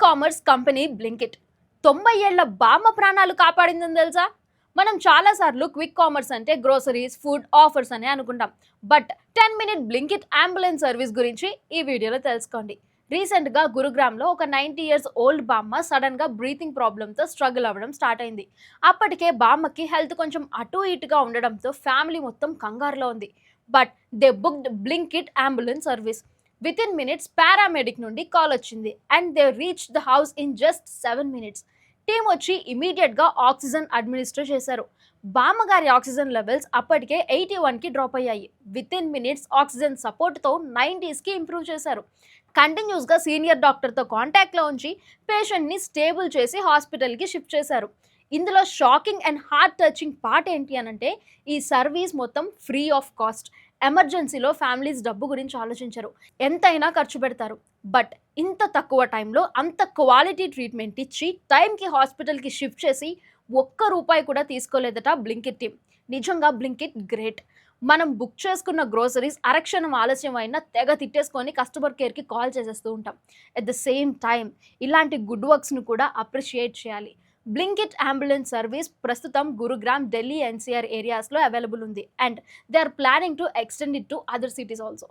Commerce company Blinkit 90 ఏళ్ల బామ్మ ప్రాణాలు కాపాడిందని తెలుసా? మనం చాలాసార్లు క్విక్ కామర్స్ అంటే గ్రోసరీస్, ఫుడ్ ఆఫర్స్ అని అనుకుంటాం. But 10 minute Blinkit ambulance service గురించి ఈ వీడియోలో తెలుసుకోండి. రీసెంట్గా గురుగ్రామ్లో ఒక 90 ఇయర్స్ ఓల్డ్ బామ్మ సడన్గా బ్రీతింగ్ ప్రాబ్లంతో స్ట్రగుల్ అవ్వడం స్టార్ట్ అయింది. అప్పటికే బామ్మకి హెల్త్ కొంచెం అటు ఇటుగా ఉండడంతో ఫ్యామిలీ మొత్తం కంగారులో ఉంది. But they booked Blinkit ambulance service. With in minutes paramedic నుండి కాల్ వచ్చింది and they reach the house in just 7 minutes. Team వచ్చి ఇమీడియట్గా ఆక్సిజన్ అడ్మినిస్టర్ చేశారు. బామ్మగారి ఆక్సిజన్ లెవెల్స్ అప్పటికే 81కి డ్రాప్ అయ్యాయి. విత్ ఇన్ మినిట్స్ ఆక్సిజన్ సపోర్ట్తో 90స్కి ఇంప్రూవ్ చేశారు. కంటిన్యూస్గా సీనియర్ డాక్టర్తో కాంటాక్ట్లో ఉంచి పేషెంట్ని స్టేబుల్ చేసి హాస్పిటల్కి షిఫ్ట్ చేశారు. ఇందులో shocking and heart touching part ఏంటి అనంటే ఈ సర్వీస్ మొత్తం ఫ్రీ ఆఫ్ కాస్ట్. ఎమర్జెన్సీలో ఫ్యామిలీస్ డబ్బు గురించి ఆలోచించరు, ఎంతైనా ఖర్చు పెడతారు. బట్ ఇంత తక్కువ టైంలో అంత క్వాలిటీ ట్రీట్మెంట్ ఇచ్చి టైంకి హాస్పిటల్కి షిఫ్ట్ చేసి ఒక్క రూపాయి కూడా తీసుకోలేదట బ్లింకిట్ టీం. నిజంగా బ్లింకిట్ గ్రేట్. మనం బుక్ చేసుకున్న గ్రోసరీస్ అరక్షణం ఆలస్యం అయినా తెగ తిట్టేసుకొని కస్టమర్ కేర్కి కాల్ చేసేస్తూ ఉంటాం. ఎట్ ద సేమ్ టైం ఇలాంటి గుడ్ వర్క్స్ను కూడా అప్రిషియేట్ చేయాలి. బ్లింకిట్ అంబులెన్స్ సర్వీస్ ప్రస్తుతం గురుగ్రామ్, ఢిల్లీ, ఎన్సీఆర్ ఏరియాస్లో అవైలబుల్ ఉంది and they are planning to extend it to other cities also.